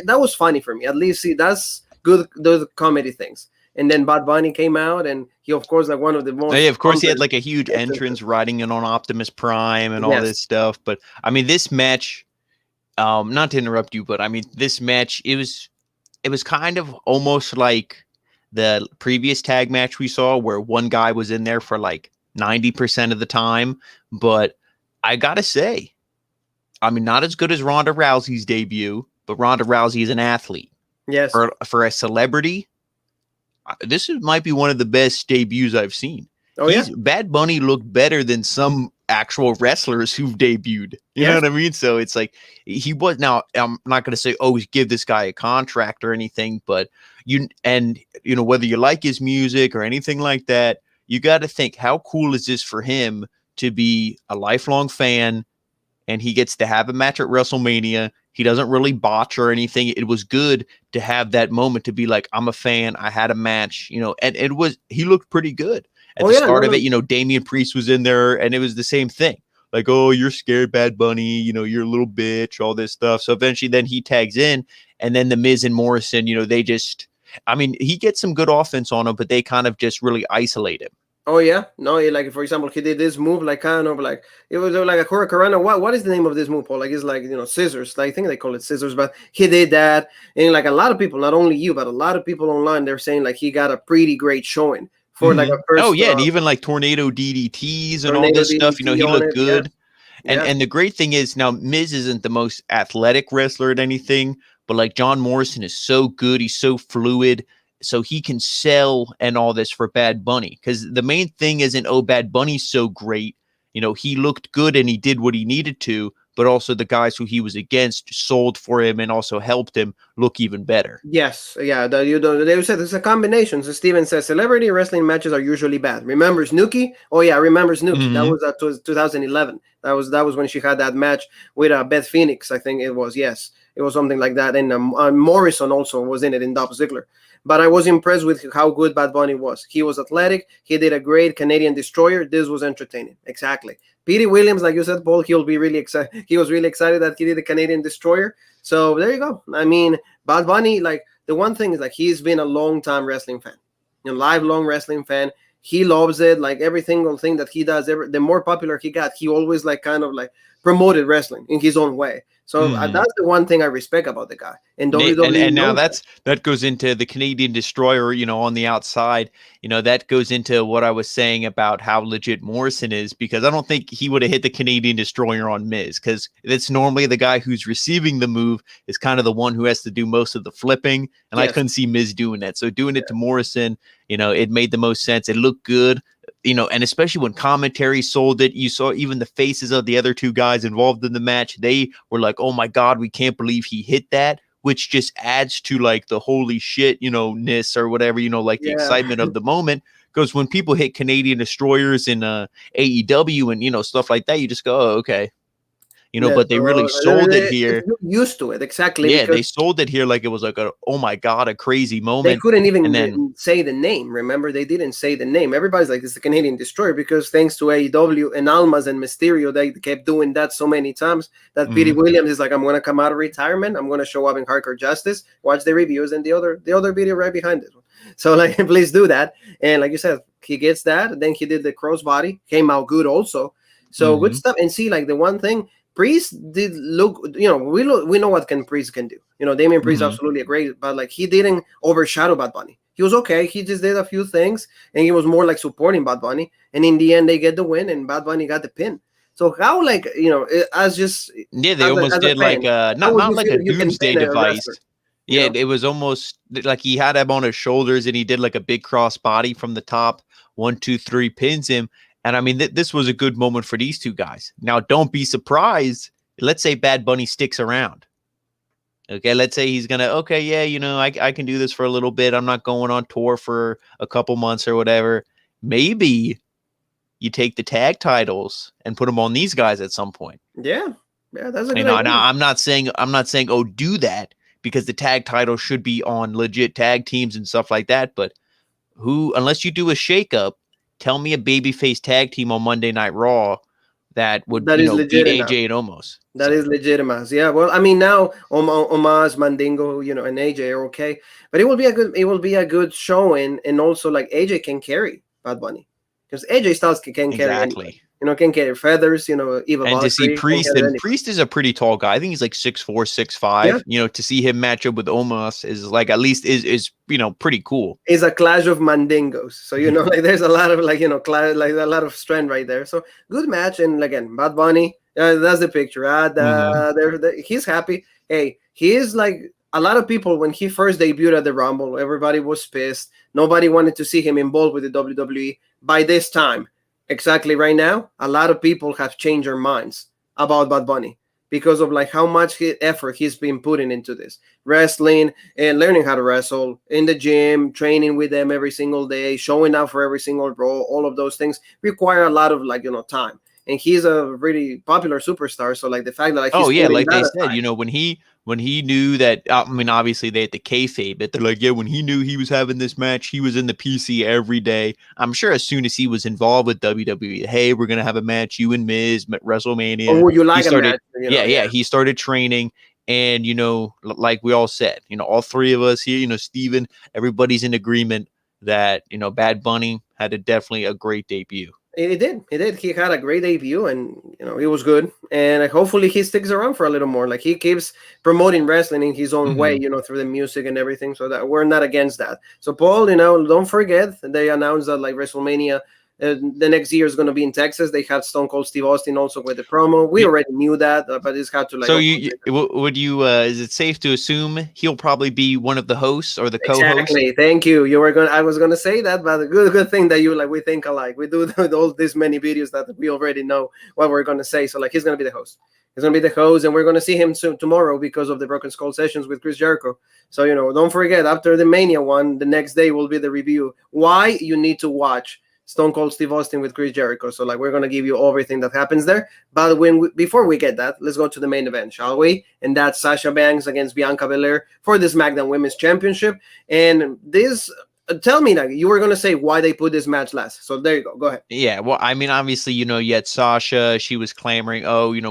That was funny for me. At least, see, that's good, those comedy things. And then Bad Bunny came out, and he, of course, like one of the most. Yeah, of course, he had like a huge entrance riding in on Optimus Prime and all this stuff. But I mean, this match, not to interrupt you, but I mean, this match, it was kind of almost like the previous tag match we saw, where one guy was in there for like 90% of the time. But I gotta say, I mean, not as good as Ronda Rousey's debut, but Ronda Rousey is an athlete. Yes. For a celebrity, this might be one of the best debuts I've seen. Bad Bunny looked better than some actual wrestlers who've debuted. You know what I mean? So it's like he was. Now I'm not going to say, oh, give this guy a contract or anything, but whether you like his music or anything like that, you got to think, how cool is this for him to be a lifelong fan, and he gets to have a match at WrestleMania. He doesn't really botch or anything. It was good to have that moment to be like, I'm a fan. I had a match, and he looked pretty good at the start of it. Damian Priest was in there, and it was the same thing. Like, oh, you're scared, Bad Bunny, you're a little bitch, all this stuff. So eventually then he tags in, and then the Miz and Morrison, they just, I mean, he gets some good offense on him, but they kind of just really isolate him. Oh yeah, no, like for example, he did this move, like kind of like it was like a Hurricanrana. What is the name of this move, Paul? Like it's like scissors. Like, I think they call it scissors, but he did that, and like a lot of people, not only you, but a lot of people online, they're saying like he got a pretty great showing for like a Oh first yeah, and even like tornado DDTs and all tornado this stuff. DDT He on looked it. Yeah, good. And the great thing is now Miz isn't the most athletic wrestler at anything, but like John Morrison is so good, he's so fluid, so he can sell and all this for Bad Bunny. Because the main thing isn't, oh, Bad Bunny's so great. He looked good and he did what he needed to, but also the guys who he was against sold for him and also helped him look even better. Yes, yeah. They said it's a combination. So Steven says celebrity wrestling matches are usually bad. Remembers Nuki? Oh yeah, remembers Nuki. That was 2011. That was when she had that match with Beth Phoenix. I think it was. Yes, it was something like that. And Morrison also was in it, in Dolph Ziggler. But I was impressed with how good Bad Bunny was. He was athletic. He did a great Canadian Destroyer. This was entertaining. Exactly. Petey Williams, like you said, Paul, he'll be really excited. He was really excited that he did the Canadian Destroyer. So there you go. I mean, Bad Bunny, like the one thing is like he's been a long time wrestling fan, lifelong wrestling fan. He loves it. Like every single thing that he does, the more popular he got, he always like kind of like promoted wrestling in his own way. So that's the one thing I respect about the guy. And WWE and now that goes into the Canadian Destroyer, on the outside. That goes into what I was saying about how legit Morrison is, because I don't think he would have hit the Canadian Destroyer on Miz, because it's normally the guy who's receiving the move is kind of the one who has to do most of the flipping, and I couldn't see Miz doing that. So doing it to Morrison, it made the most sense. It looked good. And especially when commentary sold it, you saw even the faces of the other two guys involved in the match. They were like, oh my God, we can't believe he hit that, which just adds to like the holy shit, ness or whatever, like the excitement of the moment. Because when people hit Canadian Destroyers in AEW and, stuff like that, you just go, oh, okay. But they really sold it here. Used to it, exactly. Yeah, they sold it here like it was like oh my God, a crazy moment. They couldn't even say the name. Remember, they didn't say the name. Everybody's like, it's the Canadian Destroyer, because thanks to AEW and Almas and Mysterio, they kept doing that so many times that Petey Williams is like, I'm going to come out of retirement. I'm going to show up in Hardcore Justice, watch the reviews, and the other video right behind this one. So like, please do that. And like you said, he gets that. Then he did the crossbody, came out good also. So good stuff. And see, like the one thing, Priest did look, we know what Priest can do. Damian Priest absolutely great, but like he didn't overshadow Bad Bunny. He was okay. He just did a few things, and he was more like supporting Bad Bunny. And in the end, they get the win, and Bad Bunny got the pin. So how, like, as just they almost did like not like a doomsday device. Yeah, it was almost like he had him on his shoulders, and he did like a big cross body from the top. 1, 2, 3 pins him. And I mean, this was a good moment for these two guys. Now, don't be surprised. Let's say Bad Bunny sticks around. Okay, let's say he's going to, I can do this for a little bit. I'm not going on tour for a couple months or whatever. Maybe you take the tag titles and put them on these guys at some point. Yeah, that's a good idea. Now, I'm not saying, oh, do that, because the tag title should be on legit tag teams and stuff like that. But unless you do a shakeup, tell me a babyface tag team on Monday Night Raw that would beat AJ and Omos. That is legitimate. Yeah. Well, I mean, now Omos, Mandingo, and AJ are okay, but it will be a good showing, and also like AJ can carry Bad Bunny, because AJ Styles can carry exactly. Can carry feathers, Eva and to see Priest, and Priest is a pretty tall guy. I think he's like 6'4", 6'5". Yeah. To see him match up with Omos is like, at least is pretty cool. It's a clash of Mandingos, so like there's a lot of like a lot of strength right there. So good match, and again, Bad Bunny, that's the picture. He's happy. Hey, he is like a lot of people when he first debuted at the Rumble. Everybody was pissed. Nobody wanted to see him involved with the WWE. By this time. Exactly right now, a lot of people have changed their minds about Bad Bunny because of like how much effort he's been putting into this wrestling and learning how to wrestle in the gym, training with them every single day, showing up for every single Raw. All of those things require a lot of time. And he's a really popular superstar. So like the fact that like like they said, when he knew that, I mean, obviously they had the kayfabe, but they're like, when he knew he was having this match, he was in the PC every day. I'm sure as soon as he was involved with WWE, hey, we're gonna have a match, you and Miz, WrestleMania. Oh, you like a match? He started training, and like we all said, all three of us here, Steven, everybody's in agreement that Bad Bunny had definitely a great debut. He did. He did. He had a great debut, and he was good. And hopefully he sticks around for a little more. Like, he keeps promoting wrestling in his own way, through the music and everything. So that we're not against that. So Paul, don't forget they announced that like WrestleMania the next year is going to be in Texas. They had Stone Cold Steve Austin also with the promo. We already knew that, but it's had to like. So would you? Is it safe to assume he'll probably be one of the hosts or the co-hosts? Exactly. Thank you. I was going to say that, but a good thing that we think alike. We do all these many videos that we already know what we're going to say. So like, he's going to be the host. He's going to be the host, and we're going to see him soon tomorrow because of the Broken Skull sessions with Chris Jericho. So don't forget, after the Mania one, the next day will be the review. Why you need to watch Stone Cold Steve Austin with Chris Jericho. So like, we're going to give you everything that happens there. But before we get that, let's go to the main event, shall we? And that's Sasha Banks against Bianca Belair for the SmackDown Women's Championship. And this, tell me now, you were going to say why they put this match last. So there you go. Go ahead. Yeah, well, I mean, obviously, you had Sasha. She was clamoring,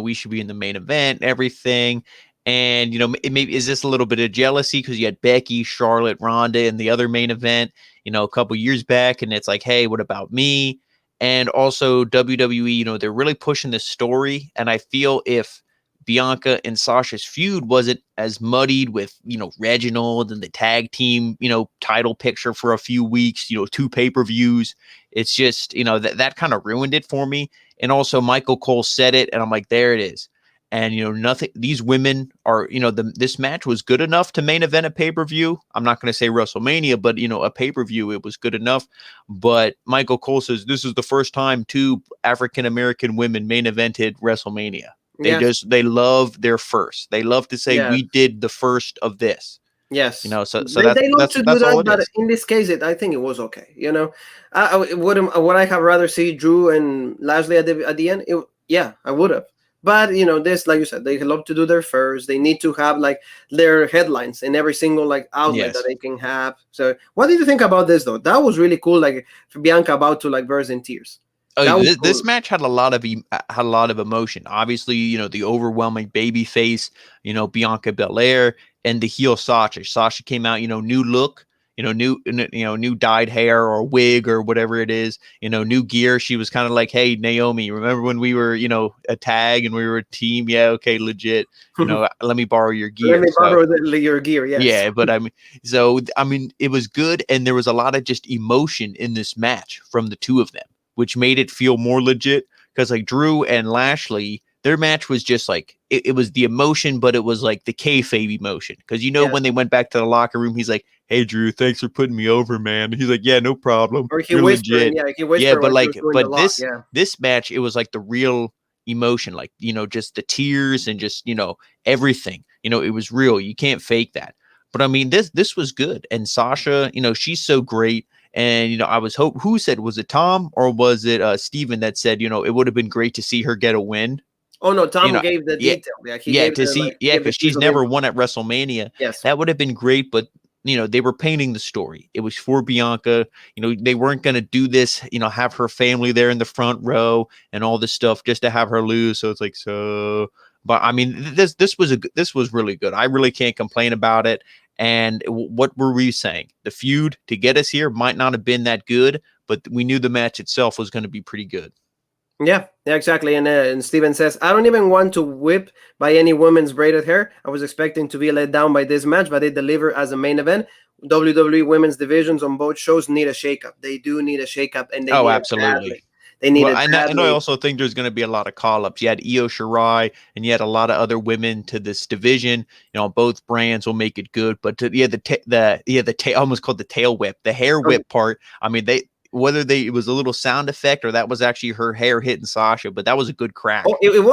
we should be in the main event, everything. And, maybe is this a little bit of jealousy because you had Becky, Charlotte, Ronda in the other main event, a couple years back. And it's like, hey, what about me? And also WWE, they're really pushing this story. And I feel if Bianca and Sasha's feud wasn't as muddied with, Reginald and the tag team, title picture for a few weeks, 2 pay-per-views, it's just, that kind of ruined it for me. And also Michael Cole said it, and I'm like, there it is. And, nothing, these women are, this match was good enough to main event a pay-per-view. I'm not going to say WrestleMania, but, a pay-per-view, it was good enough. But Michael Cole says this is the first time 2 African-American women main evented WrestleMania. They love their first. They love to say, we did the first of this. Yes. So they love to do that, but in this case, I think it was okay. Would I have rather see Drew and Lashley at the end? I would have. But, this, like you said, they love to do their first. They need to have, like, their headlines in every single, like, outlet that they can have. So what did you think about this, though? That was really cool, like, for Bianca about to, like, burst in tears. Oh, this match had a lot of emotion. Obviously, the overwhelming baby face, Bianca Belair, and the heel Sasha. Sasha came out, new look. New dyed hair or wig or whatever it is, new gear. She was kind of like, hey, Naomi, remember when we were, a tag and we were a team? Yeah. Okay. Legit. Let me borrow your gear. Let me borrow your gear. Yes. Yeah. But it was good. And there was a lot of just emotion in this match from the 2 of them, which made it feel more legit. Cause like Drew and Lashley, their match was just like, it was the emotion, but it was like the kayfabe emotion. Cause when they went back to the locker room, he's like, hey Drew, thanks for putting me over, man. He's like, yeah, no problem. Or he whispered, this match, it was like the real emotion, like, just the tears and just, everything, it was real. You can't fake that. But I mean, this was good. And Sasha, she's so great. And, I was who said, was it Tom or was it Steven that said, it would have been great to see her get a win? Oh no, Tom gave the detail. Because she's never won at WrestleMania. Yes, that would have been great, but they were painting the story. It was for Bianca. They weren't going to do this. Have her family there in the front row and all this stuff just to have her lose. So it's like But I mean, this was really good. I really can't complain about it. And what were we saying? The feud to get us here might not have been that good, but we knew the match itself was going to be pretty good. Yeah, exactly. And Steven says, I don't even want to whip by any woman's braided hair. I was expecting to be let down by this match, but they deliver as a main event. WWE women's divisions on both shows need a shakeup. They do need a shakeup, and they need absolutely. It badly. They need it badly. And I also think there's going to be a lot of call-ups. You had Io Shirai, and you had a lot of other women to this division. Both brands will make it good. But almost called the tail whip, the hair whip part. I mean, it was a little sound effect or that was actually her hair hitting Sasha, but that was a good crack. Oh, it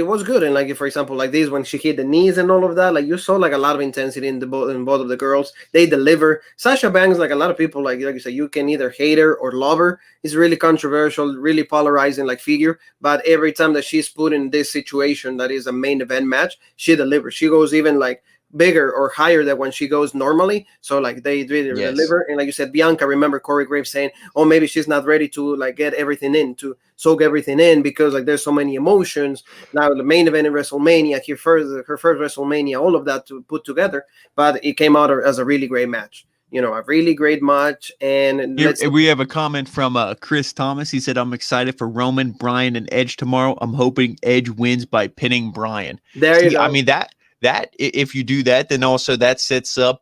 was good. And like, for example, like this, when she hit the knees and all of that, like you saw like a lot of intensity in both of the girls. They deliver. Sasha Banks, like a lot of people, like you said, you can either hate her or love her. It's really controversial, really polarizing like figure. But every time that she's put in this situation that is a main event match, she delivers. She goes even like bigger or higher than when she goes normally. So like they really deliver. And like you said, Bianca, remember Corey Graves saying, oh, maybe she's not ready to like get everything in, to soak everything in, because like there's so many emotions. Now the main event in WrestleMania, her first WrestleMania, all of that to put together. But it came out as a really great match. a really great match. And Here, we have a comment from Chris Thomas. He said, I'm excited for Roman, Bryan, and Edge tomorrow. I'm hoping Edge wins by pinning Bryan. There you go. I mean, that if you do that, then also that sets up,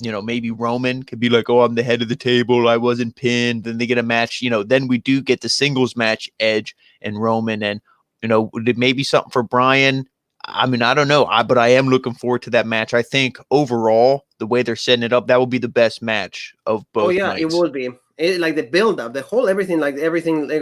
maybe Roman could be like, oh, I'm the head of the table. I wasn't pinned. Then they get a match. Then we do get the singles match, Edge and Roman. And, maybe something for Bryan. I mean, I don't know, but I am looking forward to that match. I think overall, the way they're setting it up, that will be the best match of both. Oh yeah, nights. It will be. Like the build up, the whole everything, every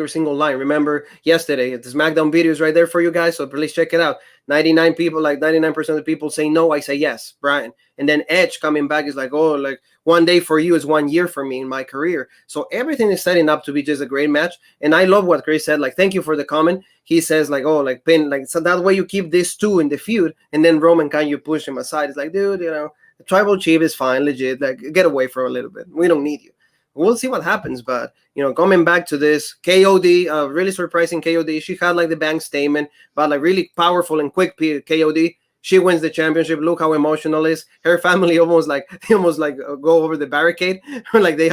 single line. Remember yesterday, the SmackDown video is right there for you guys, so please check it out. 99% of the people say no, I say yes, Bryan. And then Edge coming back is like, oh, like 1 day for you is 1 year for me in my career. So everything is setting up to be just a great match. And I love what Chris said. Like, thank you for the comment. He says like, oh, like pin, like so that way you keep these two in the feud, and then Roman you push him aside. It's like, dude, the tribal chief is fine, legit. Like, get away for a little bit. We don't need you. We'll see what happens, but coming back to this, KOD, really surprising KOD. She had like the bank statement, but like really powerful and quick KOD. She wins the championship. Look how emotional it is. Her family almost go over the barricade, or like they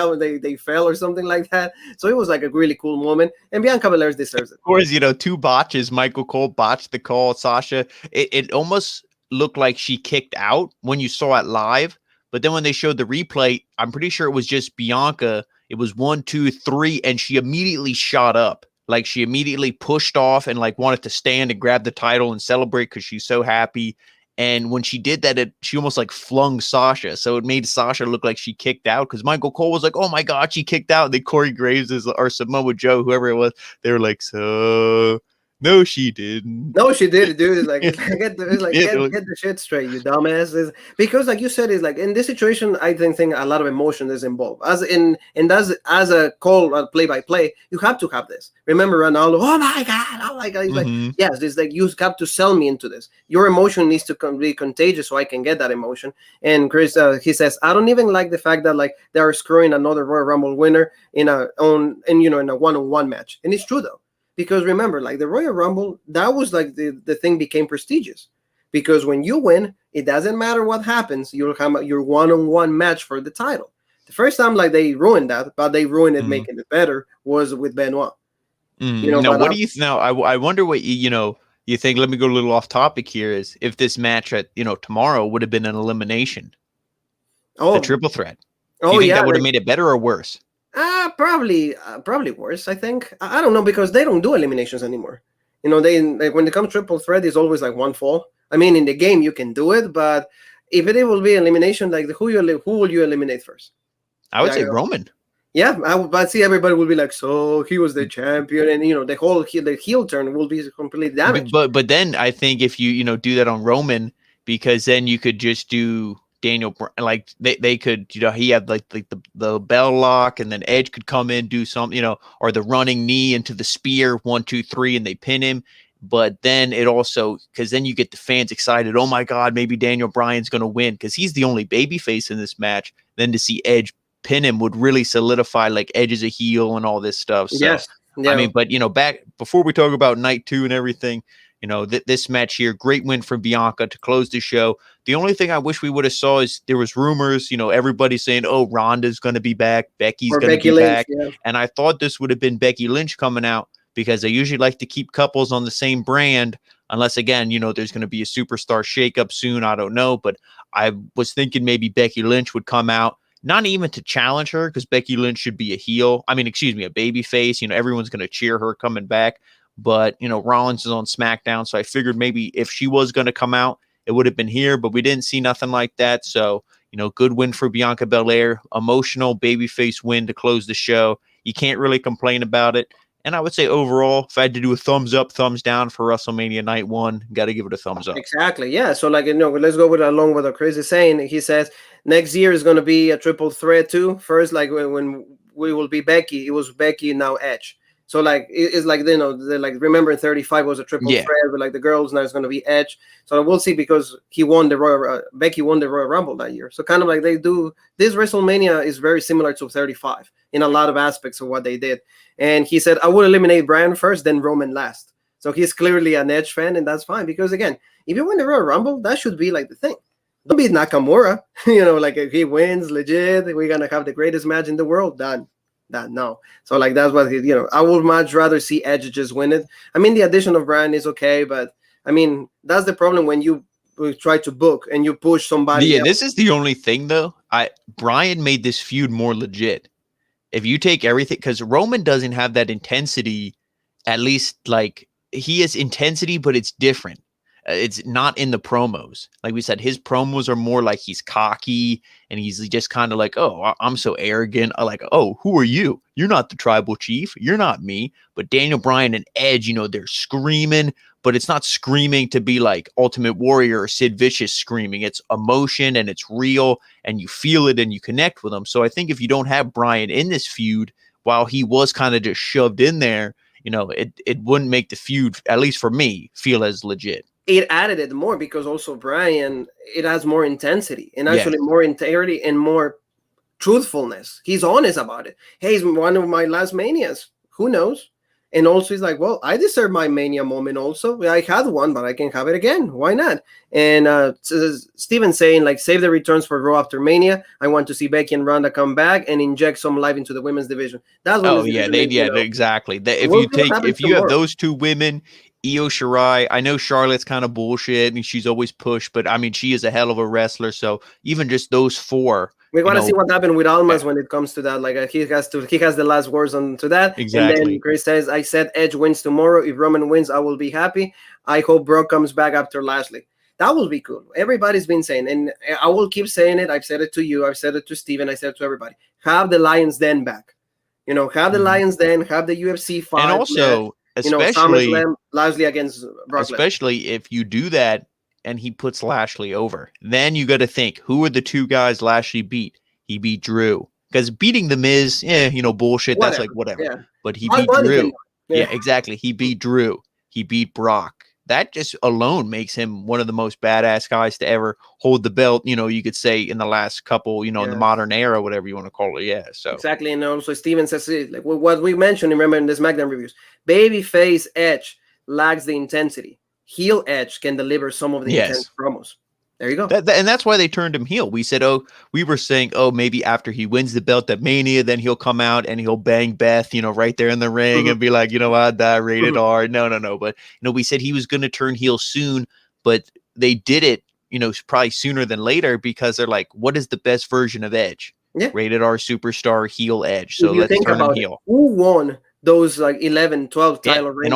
fell or something like that. So it was like a really cool moment, and Bianca Belair deserves it. Of course, 2 botches. Michael Cole botched the call. Sasha, it almost looked like she kicked out when you saw it live. But then when they showed the replay, I'm pretty sure it was just Bianca. It was 1, 2, 3, and she immediately shot up. Like she immediately pushed off and like wanted to stand and grab the title and celebrate because she's so happy. And when she did that, she almost like flung Sasha. So it made Sasha look like she kicked out because Michael Cole was like, oh my God, she kicked out. And then Corey Graves or Samoa Joe, whoever it was, they were like, so... No, she didn't. No, she did, dude. Like, get the shit straight, you dumbass. Because, like you said, is like in this situation, I think a lot of emotion is involved. As a call play-by-play, you have to have this. Remember Ronaldo? Oh my God! He's like, yes, it's like you have to sell me into this. Your emotion needs to be contagious, so I can get that emotion. And Chris, he says, I don't even like the fact that like they are screwing another Royal Rumble winner in a one-on-one match, and it's true though. Because remember, like the Royal Rumble, that was like the thing became prestigious. Because when you win, it doesn't matter what happens. You'll have your one-on-one match for the title. The first time like they ruined that, but they ruined it making it better, was with Benoit. Now, what do you now? I wonder what you think. Let me go a little off topic here. Is if this match at tomorrow would have been an elimination, the triple threat? Do you think that would have made it better or worse? Probably worse. I think. I don't know, because they don't do eliminations anymore. They like, when it comes triple threat, it's always like one fall. I mean, in the game you can do it, but if it will be elimination, like who will you eliminate first? I would say Roman. Yeah, but see, everybody will be like, so he was the champion, and the heel turn will be completely damaged. But then I think if you do that on Roman, because then you could just do Daniel, like they could, he had like the bell lock, and then Edge could come in, do something, or the running knee into the spear, 1, 2, 3, and they pin him. But then it also, because then you get the fans excited. Oh my God, maybe Daniel Bryan's going to win because he's the only babyface in this match. Then to see Edge pin him would really solidify like Edge is a heel and all this stuff. So, yes. Yeah. I mean, but back before we talk about night 2 and everything, this match here, great win for Bianca to close the show. The only thing I wish we would have saw is there was rumors, everybody saying, oh, Ronda's going to be back, Becky's going to be back. Yeah. And I thought this would have been Becky Lynch coming out, because they usually like to keep couples on the same brand, unless, again, there's going to be a superstar shakeup soon. I don't know. But I was thinking maybe Becky Lynch would come out, not even to challenge her, because Becky Lynch should be a heel. I mean, excuse me, a baby face. Everyone's going to cheer her coming back. But, Rollins is on SmackDown. So I figured maybe if she was going to come out, it would have been here. But we didn't see nothing like that. So, good win for Bianca Belair. Emotional babyface win to close the show. You can't really complain about it. And I would say overall, if I had to do a thumbs up, thumbs down for WrestleMania Night 1, got to give it a thumbs up. Exactly. Yeah. So, let's go along with what Chris is saying. He says next year is going to be a triple threat too. First, like when we will be Becky, it was Becky, now Edge. So it's like, remember in 35 was a triple threat, but like the girls, now it's going to be Edge. So we'll see, because Becky won the Royal Rumble that year. So kind of like they do, this WrestleMania is very similar to 35 in a lot of aspects of what they did. And he said, I would eliminate Bryan first, then Roman last. So he's clearly an Edge fan, and that's fine, because again, if you win the Royal Rumble, that should be like the thing. Don't beat Nakamura. Like if he wins, legit, we're gonna have the greatest match in the world. Done. No. So like that's what I would much rather see Edge just win it. I mean, the addition of Bryan is okay, but I mean that's the problem when you try to book and you push somebody else. This is the only thing though. Bryan made this feud more legit. If you take everything, because Roman doesn't have that intensity, at least like he has intensity, but it's different. It's not in the promos. Like we said, his promos are more like he's cocky and he's just kind of like, oh, I'm so arrogant. Like, oh, who are you? You're not the tribal chief. You're not me. But Daniel Bryan and Edge, they're screaming, but it's not screaming to be like Ultimate Warrior or Sid Vicious screaming. It's emotion and it's real and you feel it and you connect with them. So I think if you don't have Bryan in this feud, while he was kind of just shoved in there, it wouldn't make the feud, at least for me, feel as legit. It added it more because also Bryan, it has more intensity and actually more integrity and more truthfulness. He's honest about it. Hey, it's one of my last manias. Who knows? And also he's like, well, I deserve my mania moment also. I had one, but I can have it again. Why not? And Steven saying like, save the returns for Raw after Mania. I want to see Becky and Ronda come back and inject some life into the women's division. That's what exactly. If you have those two women, Io Shirai, I know Charlotte's kind of bullshit and she's always pushed, but I mean, she is a hell of a wrestler. So even just those four, we want to see what happened with Almas when it comes to that. Like he has the last words on to that. Exactly. And then Chris says, I said Edge wins tomorrow. If Roman wins, I will be happy. I hope Brock comes back after Lashley. That will be cool. Everybody's been saying, and I will keep saying it. I've said it to you. I've said it to Steven. I said it to everybody. Have the Lions Den back. Have the Lions Den. Have the UFC fight. And also, especially Lashley against Brock especially Lesnar. If you do that and he puts Lashley over, then you got to think, who are the two guys Lashley beat? He beat Drew, because beating the Miz, bullshit. Whatever. That's like whatever. Yeah. But he beat Drew. Yeah, exactly. He beat Drew. He beat Brock. That just alone makes him one of the most badass guys to ever hold the belt. You could say in the last couple, in the modern era, whatever you want to call it. Yeah. So exactly. And also Steven says like what we mentioned, remember in the SmackDown reviews, babyface Edge lacks the intensity. Heel Edge can deliver some of the intense promos. There you go. And that's why they turned him heel. We said, we were saying, maybe after he wins the belt at Mania, then he'll come out and he'll bang Beth, right there in the ring and be like, I die rated R. No. But, we said he was going to turn heel soon, but they did it, probably sooner than later because they're like, what is the best version of Edge? Yeah. Rated R superstar heel Edge. So let's turn him heel. Who won those like 11, 12 title reigns?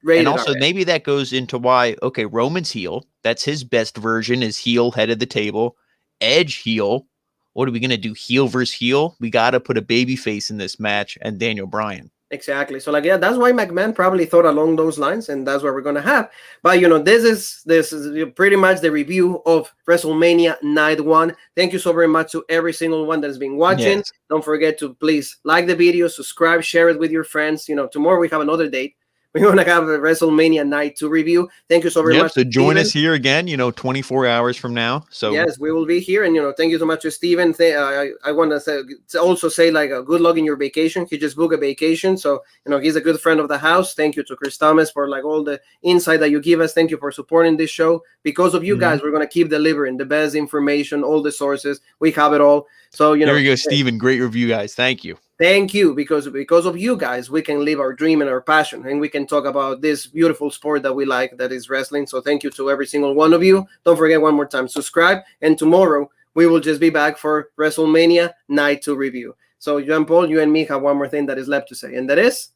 And also maybe that goes into why, Roman's heel. That's his best version, is heel, head of the table. Edge heel. What are we going to do? Heel versus heel? We got to put a baby face in this match and Daniel Bryan. Exactly. So that's why McMahon probably thought along those lines, and that's what we're going to have. But, this is pretty much the review of WrestleMania Night 1. Thank you so very much to every single one that has been watching. Yes. Don't forget to please like the video, subscribe, share it with your friends. Tomorrow we have another date. We're going to have a WrestleMania Night 2 review. Thank you so very much. So join us here again, 24 hours from now. So yes, we will be here. And, thank you so much to Steven. I want to also say like good luck in your vacation. He just booked a vacation. So, he's a good friend of the house. Thank you to Chris Thomas for like all the insight that you give us. Thank you for supporting this show. Because of you guys, we're going to keep delivering the best information, all the sources. We have it all. So, there you go, Steven. Great review, guys. Thank you. Thank you, because of you guys, we can live our dream and our passion, and we can talk about this beautiful sport that we like, that is wrestling. So thank you to every single one of you. Don't forget one more time, subscribe, and tomorrow we will just be back for WrestleMania Night 2 review. So Jean Paul, you and me have one more thing that is left to say, and that is